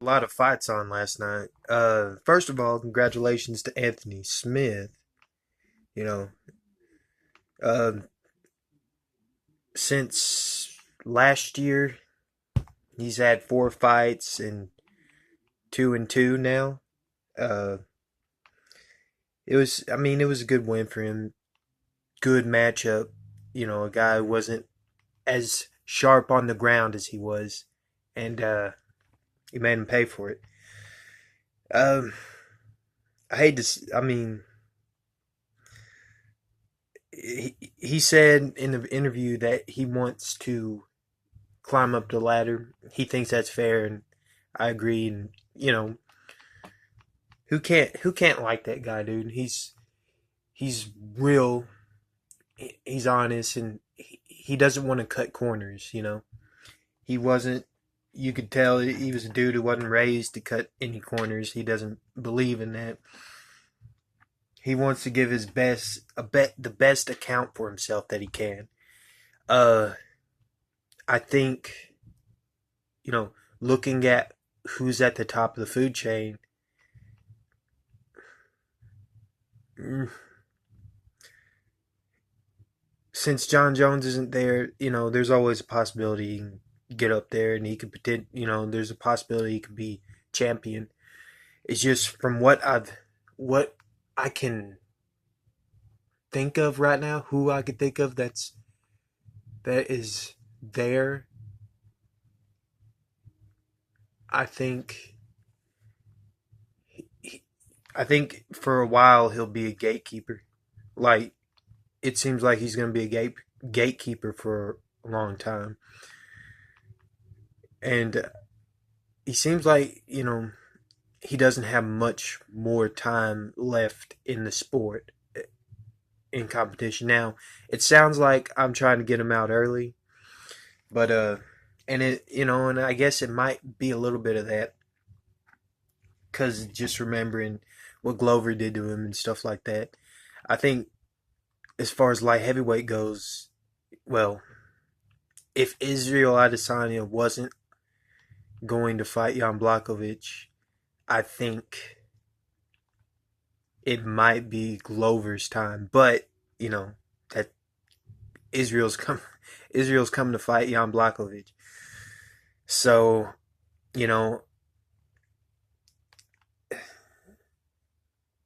A lot of fights on last night. First of all, congratulations to Anthony Smith. You know, uh, since last year, he's had 4 fights and 2-2 now. Uh, it was a good win for him. Good matchup. A guy who wasn't as sharp on the ground as he was, and he made him pay for it. Um, I hate to. He said in the interview that he wants to climb up the ladder. He thinks that's fair, and I agree. And who can't like that guy, dude? He's real. He's honest, and he doesn't want to cut corners. He wasn't. You could tell he was a dude who wasn't raised to cut any corners. He doesn't believe in that. He wants to give his best, the best account for himself that he can. Uh, I think, looking at who's at the top of the food chain, mm, since John Jones isn't there, there's always a possibility he can get up there and he could there's a possibility he could be champion. It's just from what I can think of right now, who I could think of that is there. I think I think for a while he'll be a gatekeeper. Like it seems like he's going to be a gatekeeper for a long time, and he seems like he doesn't have much more time left in the sport in competition. Now it sounds like I'm trying to get him out early, but and I guess it might be a little bit of that because just remembering what Glover did to him and stuff like that. I think as far as light heavyweight goes, well, if Israel Adesanya wasn't going to fight Jan Blachowicz, I think it might be Glover's time. But that Israel's come, Israel's coming to fight Jan Blachowicz. So you know,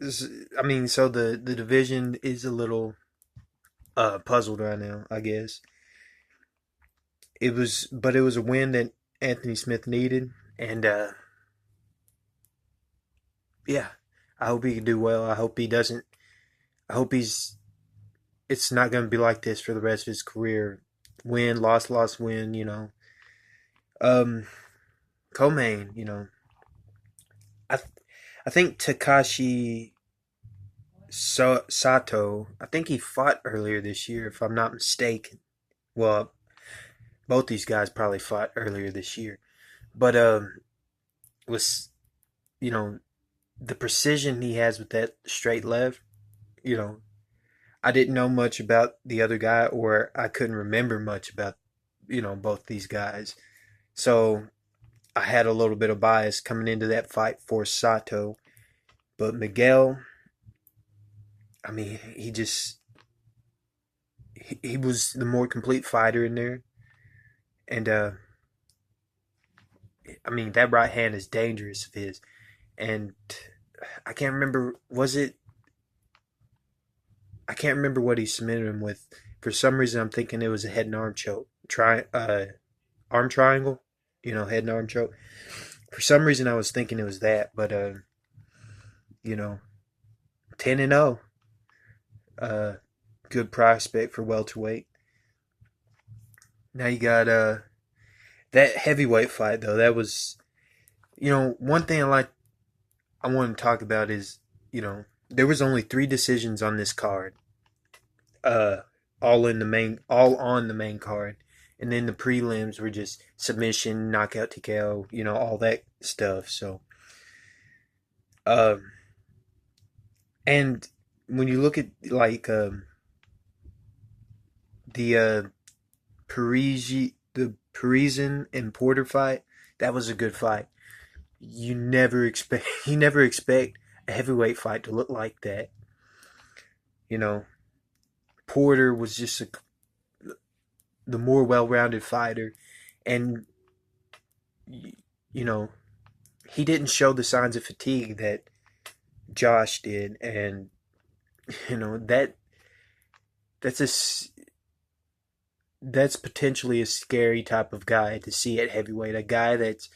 so the division is a little puzzled right now. I guess but it was a win that Anthony Smith needed, and yeah, I hope he can do well. I hope he doesn't. I hope he's. It's not going to be like this for the rest of his career. Win, loss, loss, win. Um, co-main. I th- I think Takashi Sato. I think he fought earlier this year, if I'm not mistaken. Well, both these guys probably fought earlier this year, but was you know the precision he has with that straight left. You know, I didn't know much about the other guy, or I couldn't remember much about both these guys. So I had a little bit of bias coming into that fight for Sato, but Miguel, I mean, he was the more complete fighter in there, and I mean that right hand is dangerous of his, and I can't remember was it I can't remember what he submitted him with. For some reason, I'm thinking it was a head and arm choke, arm triangle, head and arm choke. For some reason, I was thinking it was that, but you know, 10-0, uh, good prospect for welterweight. Now you got that heavyweight fight though. That was one thing I want to talk about is there was only 3 decisions on this card, uh, all on the main card, and then the prelims were just submission, knockout, TKO, all that stuff. So, um, and when you look at like the Parisian and Porter fight, that was a good fight. you never expect you never expect a heavyweight fight to look like that. You know, Porter was just the more well-rounded fighter, and you know he didn't show the signs of fatigue that Josh did, and you know that's a that's potentially a scary type of guy to see at heavyweight. A guy that's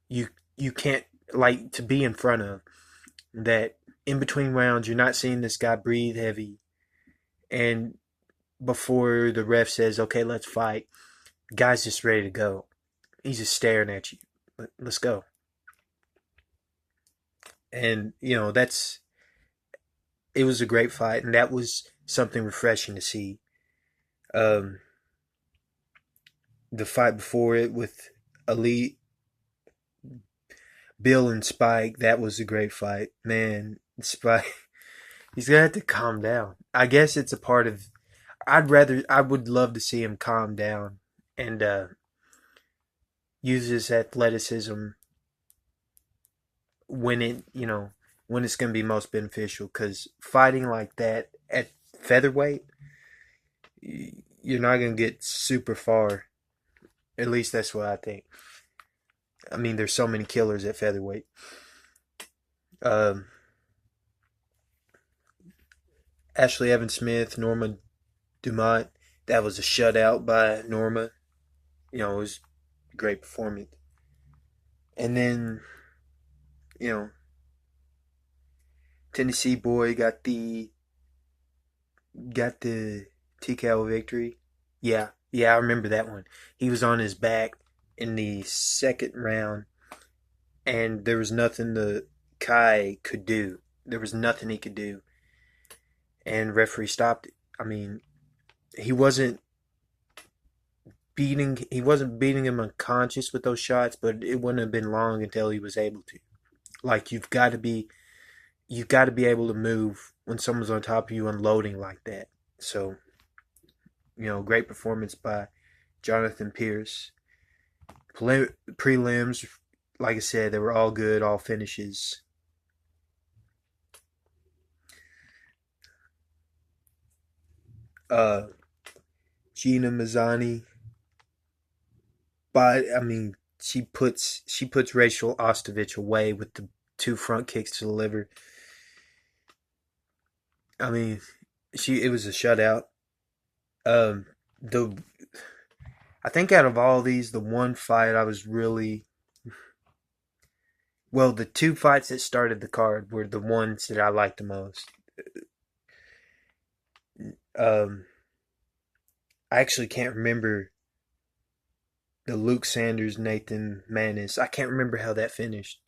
you you can't like to be in front of. That in between rounds, you're not seeing this guy breathe heavy, and before the ref says, "Okay, let's fight," the guy's just ready to go. He's just staring at you. Let's go. And that's it was a great fight, and that was something refreshing to see. Um, the fight before it with Elite, Bill and Spike, that was a great fight. Man, Spike, he's gonna have to calm down. I guess it's a part of. I would love to see him calm down and use his athleticism when when it's gonna be most beneficial. Because fighting like that at featherweight, you're not gonna get super far. At least that's what I think. I mean, there's so many killers at featherweight. Um, Ashley Evans Smith, Norma Dumont. That was a shutout by Norma. It was a great performance. And then, you know, Tennessee boy got the TKO victory. Yeah, yeah, I remember that one. He was on his back in the second round, and there was nothing the Kai could do. There was nothing he could do, and referee stopped it. I mean, he wasn't he wasn't beating him unconscious with those shots, but it wouldn't have been long until he was able to. Like you've got to be able to move when someone's on top of you unloading like that. So, great performance by Jonathan Pierce. Prelims, like I said, they were all good, all finishes. Uh, Gina Mazzani, but I mean, she puts Rachel Ostovich away with the two front kicks to the liver. I mean, it was a shutout. The I think out of all these, the one fight I was really well, the two fights that started the card were the ones that I liked the most. Um, I actually can't remember the Luke Sanders Nathan Manis. I can't remember how that finished.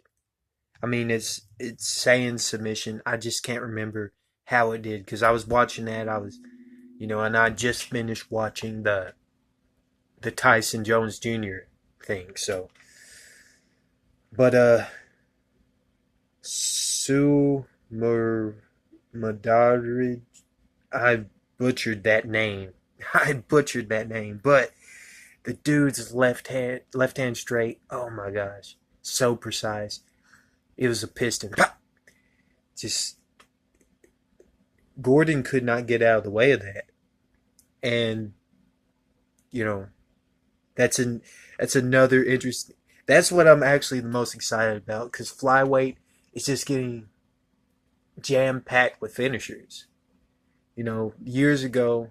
I mean, it's saying submission. I just can't remember how it did because I was watching that. And I just finished watching the Tyson Jones Jr. thing. So, but Sue Madari, I butchered that name. I butchered that name, but the dude's left hand straight. Oh my gosh, so precise. It was a piston. Pop! Just Gordon could not get out of the way of that, and you know that's another interesting. That's what I'm actually the most excited about because flyweight is just getting jam packed with finishers. Years ago,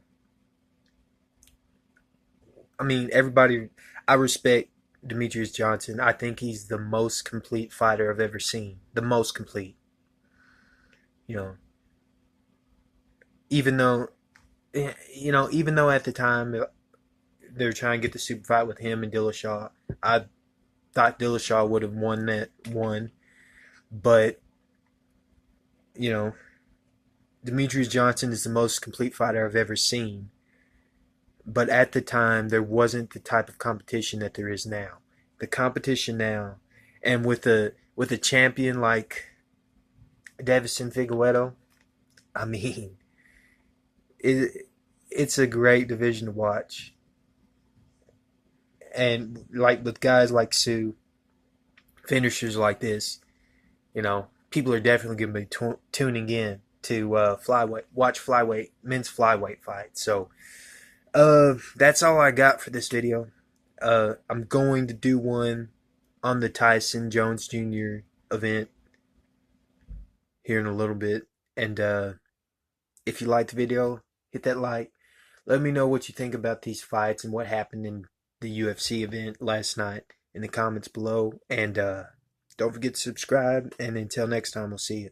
I mean, everybody, I respect Demetrius Johnson. I think he's the most complete fighter I've ever seen. The most complete. You know, even though, even though at the time they were trying to get the super fight with him and Dillashaw, I thought Dillashaw would have won that one. But, you know, Demetrius Johnson is the most complete fighter I've ever seen. But at the time, there wasn't the type of competition that there is now. The competition now, and with a champion like Davison Figueredo, I mean, it's a great division to watch. And like with guys like Sue, finishers like this, people are definitely going to be tuning in to watch men's flyweight fights. So that's all I got for this video. I'm going to do one on the Tyson Jones Jr. event here in a little bit. And if you liked the video, hit that like. Let me know what you think about these fights and what happened in the UFC event last night in the comments below. And don't forget to subscribe. And until next time, we'll see you.